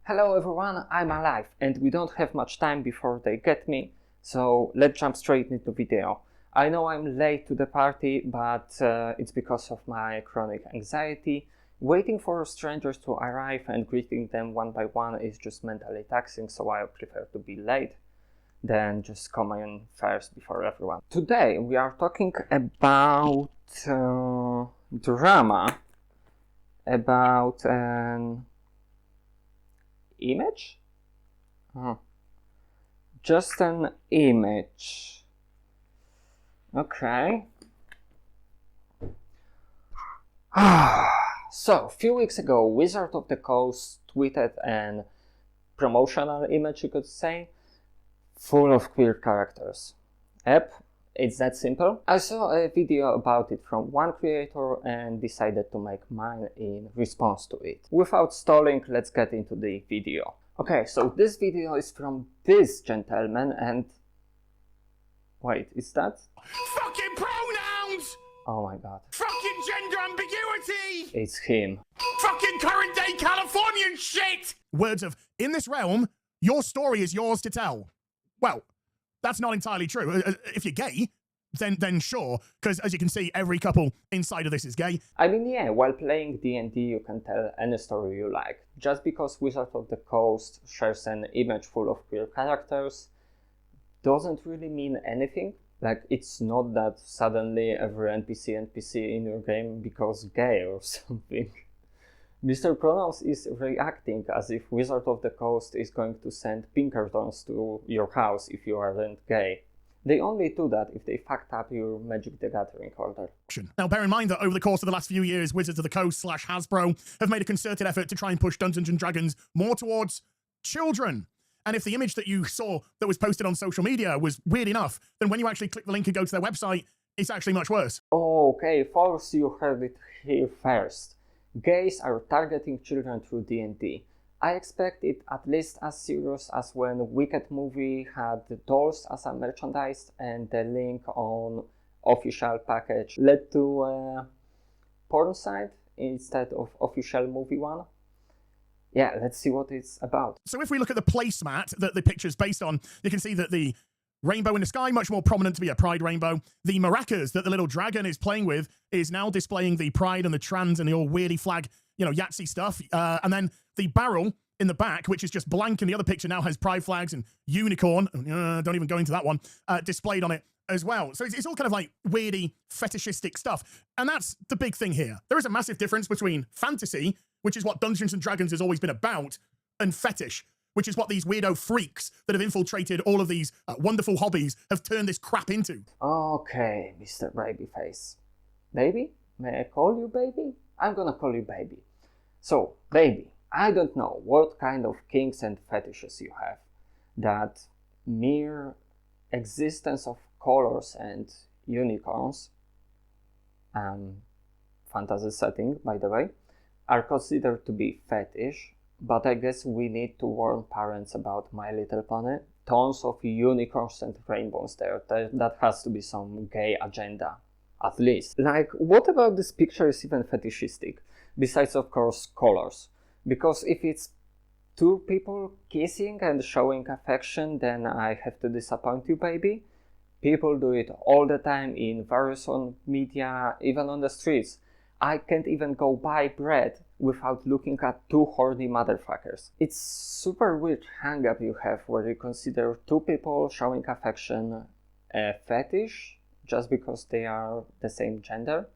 Hello everyone, I'm alive and we don't have much time before they get me, so let's jump straight into the video. I know I'm late to the party, but it's because of my chronic anxiety. Waiting for strangers to arrive and greeting them one by one is just mentally taxing, so I prefer to be late than just come in first before everyone. Today we are talking about drama, about an image? Just an image. Okay. So, a few weeks ago, Wizard of the Coast tweeted an promotional image, you could say, full of queer characters. Yep, it's that simple. I saw a video about it from one creator and decided to make mine in response to it. Without stalling, let's get into the video. Okay, so this video is from this gentleman and... Wait, is that? Fucking pronouns! Oh my god. Fucking gender ambiguity! It's him. Fucking current day Californian shit! Words of, in this realm, your story is yours to tell. Well, that's not entirely true. If you're gay, then sure, because as you can see, every couple inside of this is gay. I mean, yeah, while playing D&D, you can tell any story you like. Just because Wizard of the Coast shares an image full of queer characters doesn't really mean anything. Like, it's not that suddenly every NPC in your game becomes gay or something. Mr. Pronouns is reacting as if Wizard of the Coast is going to send Pinkertons to your house if you aren't gay. They only do that if they fucked up your Magic the Gathering order. Now, bear in mind that over the course of the last few years, Wizards of the Coast / Hasbro have made a concerted effort to try and push Dungeons & Dragons more towards children. And if the image that you saw that was posted on social media was weird enough, then when you actually click the link and go to their website, it's actually much worse. Okay, folks, you heard it here first. Gays are targeting children through D&D. I expect it at least as serious as when Wicked movie had dolls as a merchandise and the link on official package led to a porn site instead of official movie one. Yeah, let's see what it's about. So if we look at the placemat that the picture's based on, you can see that the rainbow in the sky, much more prominent to be a pride rainbow. The maracas that the little dragon is playing with is now displaying the pride and the trans and the all weirdy flag, Yahtzee stuff. And then the barrel in the back, which is just blank in the other picture, now has pride flags and unicorn, don't even go into that one, displayed on it as well. So it's all kind of like weirdy, fetishistic stuff. And that's the big thing here. There is a massive difference between fantasy, which is what Dungeons & Dragons has always been about, and fetish, which is what these weirdo freaks that have infiltrated all of these wonderful hobbies have turned this crap into. Okay, Mr. Babyface. Baby? May I call you baby? I'm gonna call you baby. So, baby, I don't know what kind of kinks and fetishes you have. That mere existence of colors and unicorns, fantasy setting, by the way, are considered to be fetish. But I guess we need to warn parents about My Little Pony. Tons of unicorns and rainbows there. That has to be some gay agenda, at least. Like, what about this picture is even fetishistic? Besides, of course, colors. Because if it's two people kissing and showing affection, then I have to disappoint you, baby. People do it all the time in various media, even on the streets. I can't even go buy bread without looking at two horny motherfuckers. It's super weird hang-up you have where you consider two people showing affection a fetish just because they are the same gender.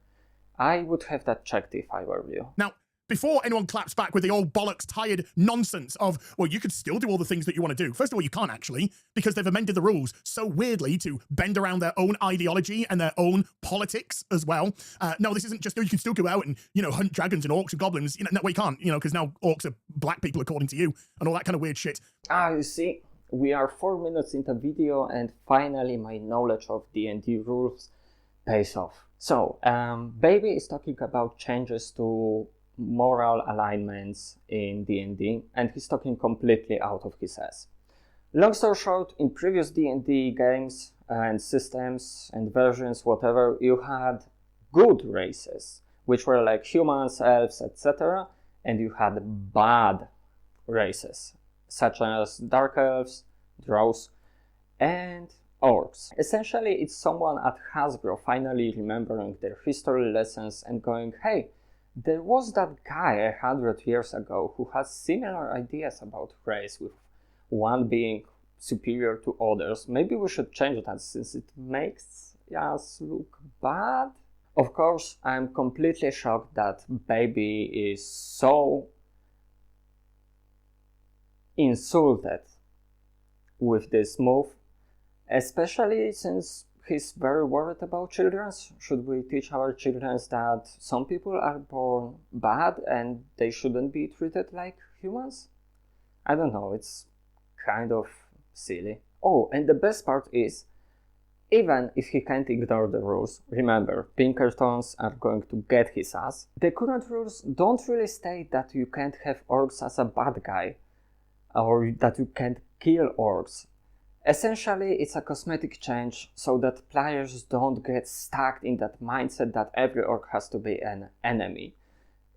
I would have that checked if I were you. Now, before anyone claps back with the old bollocks tired nonsense of, well, you could still do all the things that you want to do. First of all, you can't actually, because they've amended the rules so weirdly to bend around their own ideology and their own politics as well. No, this isn't just, you can still go out and, hunt dragons and orcs and goblins. No, you can't, because now orcs are black people according to you and all that kind of weird shit. You see, we are 4 minutes into video and finally my knowledge of D&D rules pays off. So, Baby is talking about changes to moral alignments in D&D, and he's talking completely out of his ass. Long story short, in previous D&D games and systems and versions, whatever, you had good races, which were like humans, elves, etc., and you had bad races, such as Dark Elves, Drows, and Orcs. Essentially, it's someone at Hasbro finally remembering their history lessons and going, hey, there was that guy 100 years ago who has similar ideas about race, with one being superior to others. Maybe we should change that since it makes us look bad. Of course, I'm completely shocked that Baby is so insulted with this move, especially since he's very worried about children. Should we teach our children that some people are born bad and they shouldn't be treated like humans? I don't know, it's kind of silly. Oh, and the best part is, even if he can't ignore the rules, remember, Pinkertons are going to get his ass. The current rules don't really state that you can't have orcs as a bad guy, or that you can't kill orcs. Essentially, it's a cosmetic change so that players don't get stuck in that mindset that every orc has to be an enemy.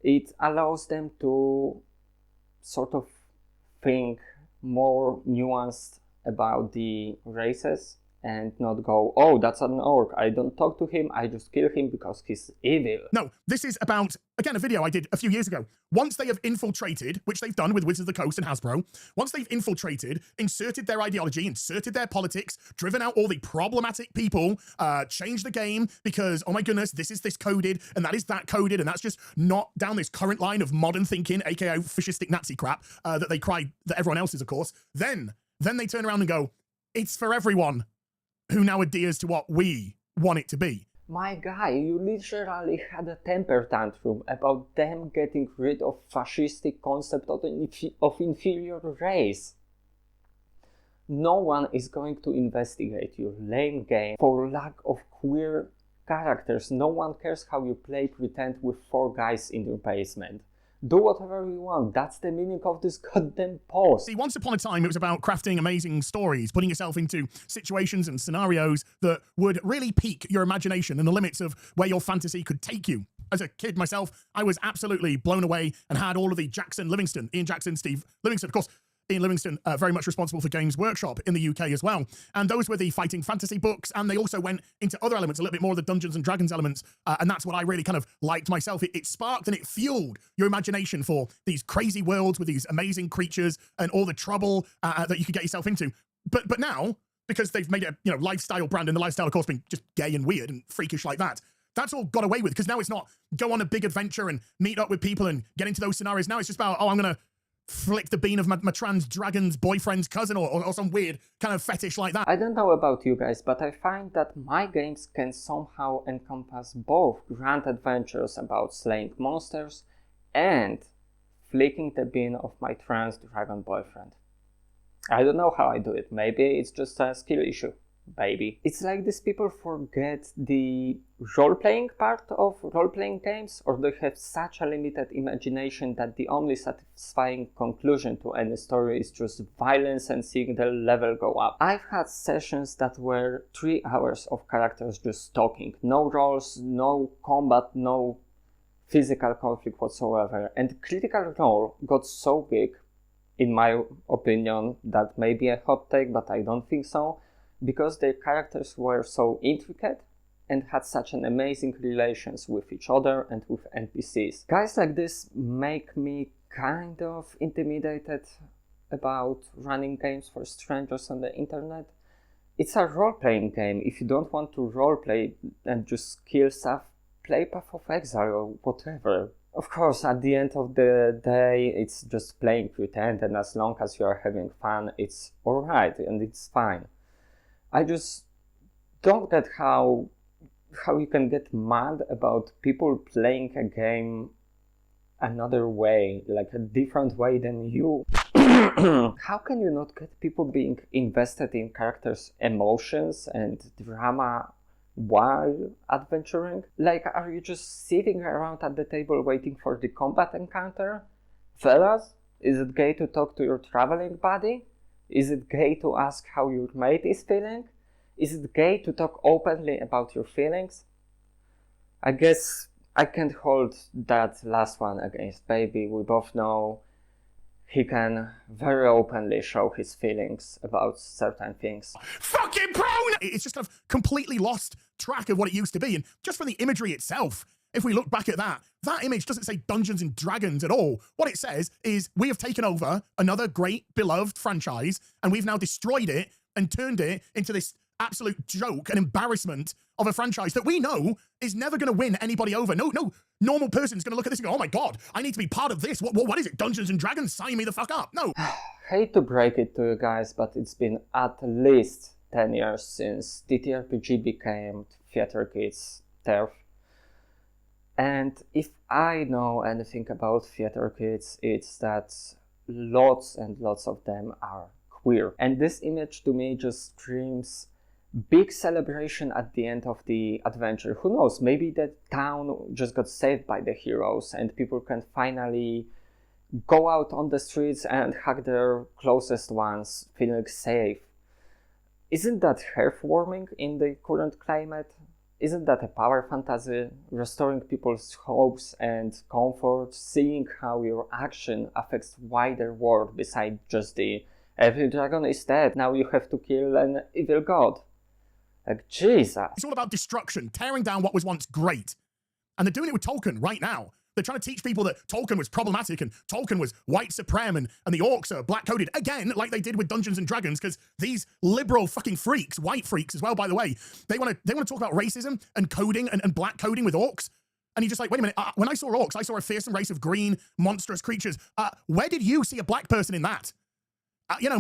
It allows them to sort of think more nuanced about the races and not go, oh, that's an orc, I don't talk to him, I just kill him because he's evil. No, this is about, again, a video I did a few years ago. Once they have infiltrated, which they've done with Wizards of the Coast and Hasbro, once they've infiltrated, inserted their ideology, inserted their politics, driven out all the problematic people, changed the game because, oh my goodness, this is this coded, and that is that coded, and that's just not down this current line of modern thinking, aka fascistic Nazi crap, that they cry that everyone else is, of course. Then they turn around and go, it's for everyone who now adheres to what we want it to be. My guy, you literally had a temper tantrum about them getting rid of fascistic concept of inferior race. No one is going to investigate your lame game for lack of queer characters. No one cares how you play pretend with 4 guys in your basement. Do whatever you want. That's the meaning of this goddamn post. See, once upon a time, it was about crafting amazing stories, putting yourself into situations and scenarios that would really pique your imagination and the limits of where your fantasy could take you. As a kid myself, I was absolutely blown away and had all of the Ian Jackson, Steve Livingston, of course, Ian Livingston, very much responsible for Games Workshop in the UK as well. And those were the fighting fantasy books, and they also went into other elements, a little bit more of the Dungeons and Dragons elements, and that's what I really kind of liked myself. It sparked and it fueled your imagination for these crazy worlds with these amazing creatures and all the trouble that you could get yourself into. But now, because they've made it a lifestyle brand, and the lifestyle, of course, being just gay and weird and freakish like that, that's all got away with, because now it's not go on a big adventure and meet up with people and get into those scenarios. Now it's just about, I'm going to flick the bean of my trans dragon's boyfriend's cousin or some weird kind of fetish like that. I don't know about you guys, but I find that my games can somehow encompass both grand adventures about slaying monsters and flicking the bean of my trans dragon boyfriend. I don't know how I do it. Maybe it's just a skill issue. Baby. It's like these people forget the role-playing part of role-playing games, or they have such a limited imagination that the only satisfying conclusion to any story is just violence and seeing the level go up. I've had sessions that were 3 hours of characters just talking. No roles, no combat, no physical conflict whatsoever. And Critical Role got so big, in my opinion, that may be a hot take, but I don't think so, because their characters were so intricate and had such an amazing relations with each other and with NPCs. Guys like this make me kind of intimidated about running games for strangers on the internet. It's a role-playing game. If you don't want to role-play and just kill stuff, play Path of Exile or whatever. Of course, at the end of the day, it's just playing pretend, and as long as you are having fun, it's alright and it's fine. I just don't get how you can get mad about people playing a game another way, like a different way than you. How can you not get people being invested in characters' emotions and drama while adventuring? Like, are you just sitting around at the table waiting for the combat encounter? Fellas, is it gay to talk to your traveling buddy? Is it gay to ask how your mate is feeling? Is it gay to talk openly about your feelings? I guess I can't hold that last one against Baby. We both know he can very openly show his feelings about certain things. Fucking prone! It's just kind of completely lost track of what it used to be. And just from the imagery itself, if we look back at that image doesn't say Dungeons and Dragons at all. What it says is we have taken over another great beloved franchise and we've now destroyed it and turned it into this absolute joke and embarrassment of a franchise that we know is never going to win anybody over. No normal person's going to look at this and go, oh my God, I need to be part of this. What is it? Dungeons and Dragons? Sign me the fuck up. No. Hate to break it to you guys, but it's been at least 10 years since TTRPG became Theater Kids' turf. And if I know anything about Theater Kids, it's that lots and lots of them are queer. And this image to me just screams big celebration at the end of the adventure. Who knows, maybe the town just got saved by the heroes and people can finally go out on the streets and hug their closest ones, feeling safe. Isn't that heartwarming in the current climate? Isn't that a power fantasy? Restoring people's hopes and comfort, seeing how your action affects wider world beside just the every dragon is dead, now you have to kill an evil god. Like, Jesus. It's all about destruction, tearing down what was once great. And they're doing it with Tolkien right now. They're trying to teach people that Tolkien was problematic and Tolkien was white supreme and the orcs are black-coded, again, like they did with Dungeons and Dragons, because these liberal fucking freaks, white freaks as well, by the way, they want to talk about racism and coding and black coding with orcs. And you're just like, wait a minute, when I saw orcs, I saw a fearsome race of green, monstrous creatures. Where did you see a black person in that?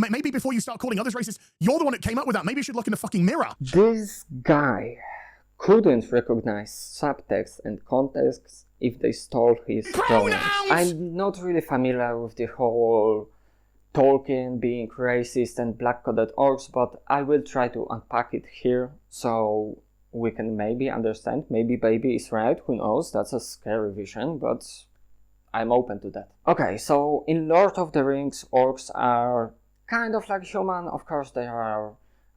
Maybe before you start calling others racist, you're the one that came up with that. Maybe you should look in the fucking mirror. This guy couldn't recognize subtext and context if they stole his pronouns. I'm not really familiar with the whole Tolkien being racist and black-coded orcs, but I will try to unpack it here so we can maybe understand. Maybe Baby is right, who knows, that's a scary vision, but I'm open to that. Okay, so in Lord of the Rings, orcs are kind of like human. Of course, they are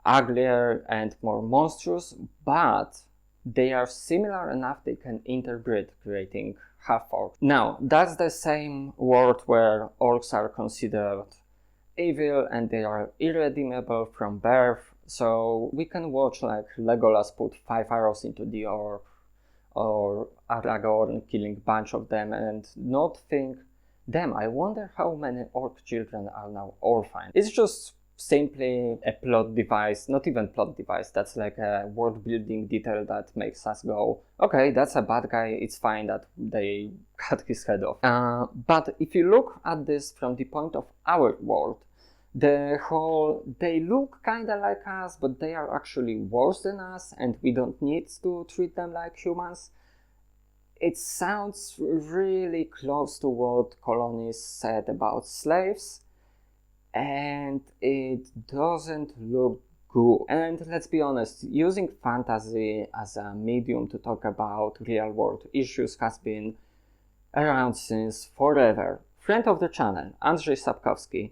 uglier and more monstrous, but they are similar enough they can interbreed, creating half-orcs. Now, that's the same world where orcs are considered evil and they are irredeemable from birth, so we can watch like Legolas put 5 arrows into the orc, or Aragorn killing a bunch of them and not think, damn, I wonder how many orc children are now orphaned. It's just simply a plot device, not even plot device, that's like a world building detail that makes us go, okay, that's a bad guy, it's fine that they cut his head off. But if you look at this from the point of our world, they look kinda like us, but they are actually worse than us and we don't need to treat them like humans. It sounds really close to what colonists said about slaves, and it doesn't look good. And let's be honest, using fantasy as a medium to talk about real world issues has been around since forever. Friend of the channel, Andrzej Sapkowski,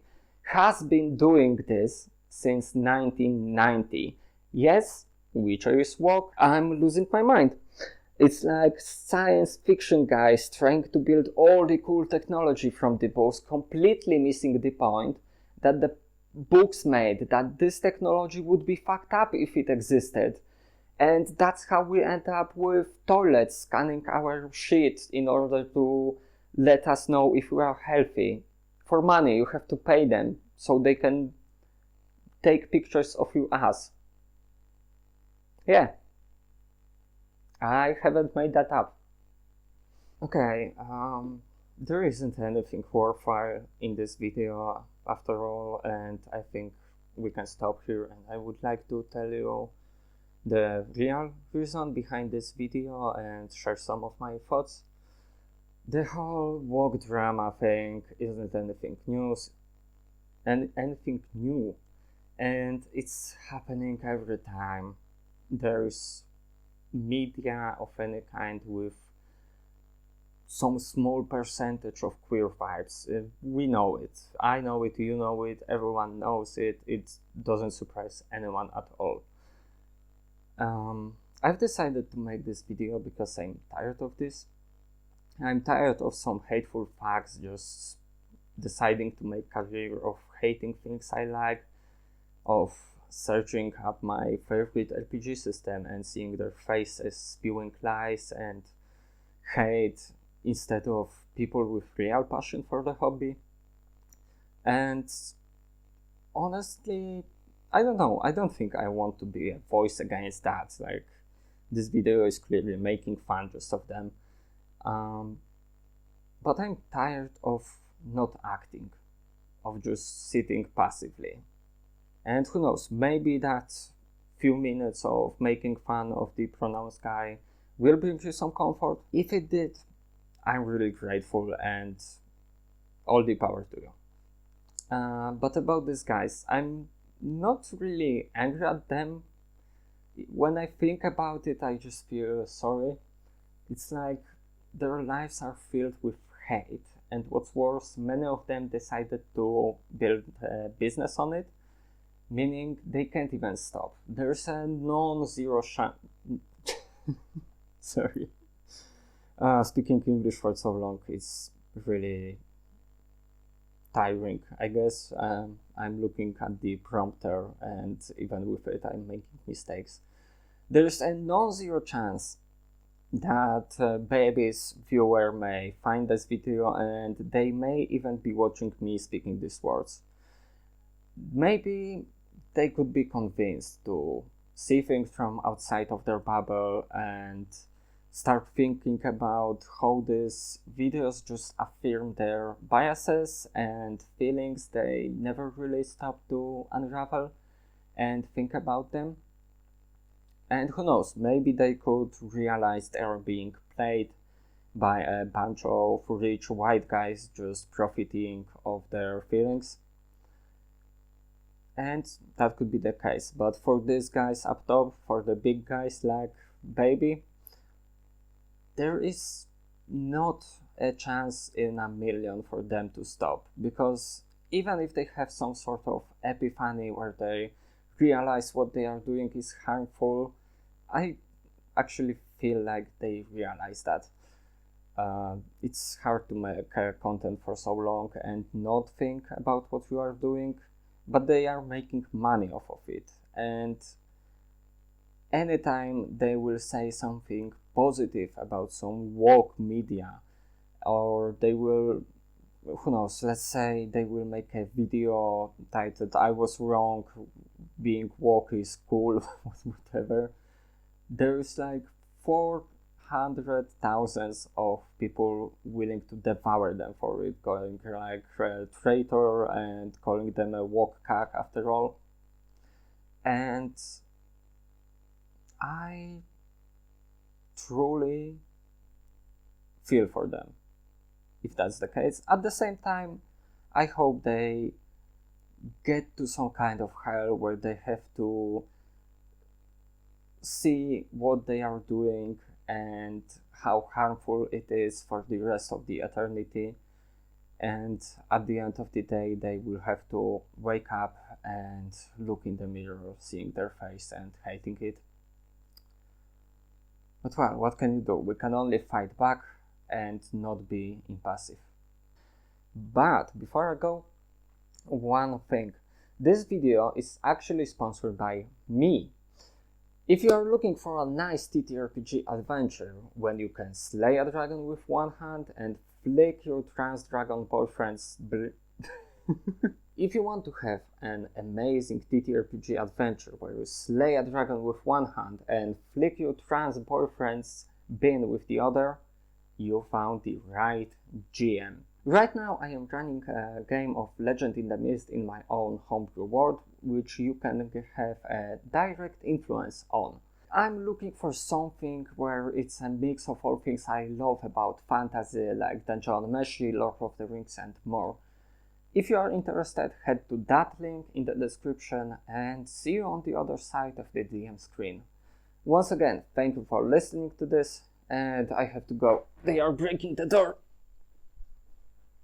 has been doing this since 1990. Yes, Witcher is woke, I'm losing my mind. It's like science fiction guys trying to build all the cool technology from the books, completely missing the point that the books made, that this technology would be fucked up if it existed. And that's how we end up with toilets scanning our shit in order to let us know if we are healthy. For money, you have to pay them so they can take pictures of your ass. Yeah. I haven't made that up. Okay, there isn't anything worthwhile in this video after all, and I think we can stop here, and I would like to tell you the real reason behind this video and share some of my thoughts. The whole woke drama thing isn't anything new, and it's happening every time there's media of any kind with some small percentage of queer vibes. We know it, I know it, you know it, everyone knows it. It doesn't surprise anyone at all. I've decided to make this video because I'm tired of this. I'm tired of some hateful facts just deciding to make a career of hating things I like, of searching up my favorite RPG system and seeing their faces spewing lies and hate instead of people with real passion for the hobby. And honestly, I don't know, I don't think I want to be a voice against that. Like, this video is clearly making fun just of them. But I'm tired of not acting, of just sitting passively. And who knows, maybe that few minutes of making fun of the pronounced guy will bring you some comfort. If it did, I'm really grateful and all the power to you. But about these guys, I'm not really angry at them. When I think about it, I just feel sorry. It's like their lives are filled with hate, and what's worse, many of them decided to build a business on it, meaning they can't even stop. There's a non-zero chance. Sorry. Speaking English for so long is really tiring, I guess. I'm looking at the prompter, and even with it, I'm making mistakes. There's a non-zero chance that baby's viewer may find this video and they may even be watching me speaking these words. Maybe they could be convinced to see things from outside of their bubble and start thinking about how these videos just affirm their biases and feelings they never really stop to unravel and think about them. And who knows, maybe they could realize they are being played by a bunch of rich white guys just profiting of their feelings. And that could be the case, but for these guys up top, for the big guys like Baby, there is not a chance in a million for them to stop, because even if they have some sort of epiphany where they realize what they are doing is harmful, I actually feel like they realize that. It's hard to make content for so long and not think about what you are doing, but they are making money off of it, and anytime they will say something positive about some woke media, or they will, who knows, let's say they will make a video titled "I was wrong, being woke is cool," whatever, there is like 400,000 of people willing to devour them for it, calling like a traitor and calling them a woke cack after all. And I truly feel for them if that's the case. At the same time, I hope they get to some kind of hell where they have to see what they are doing and how harmful it is for the rest of the eternity, and at the end of the day they will have to wake up and look in the mirror, seeing their face and hating it. But well, what can you do? We can only fight back and not be impassive. But before I go, one thing. This video is actually sponsored by me. If you are looking for a nice TTRPG adventure when you can slay a dragon with one hand and flick your trans dragon boyfriend's If you want to have an amazing TTRPG adventure where you slay a dragon with one hand and flick your trans boyfriend's bin with the other, you found the right GM. Right now I am running a game of Legend in the Mist in my own homebrew world, which you can have a direct influence on. I'm looking for something where it's a mix of all things I love about fantasy, like Dungeon Meshi, Lord of the Rings and more. If you are interested, head to that link in the description and see you on the other side of the DM screen. Once again, thank you for listening to this, and I have to go. They are breaking the door!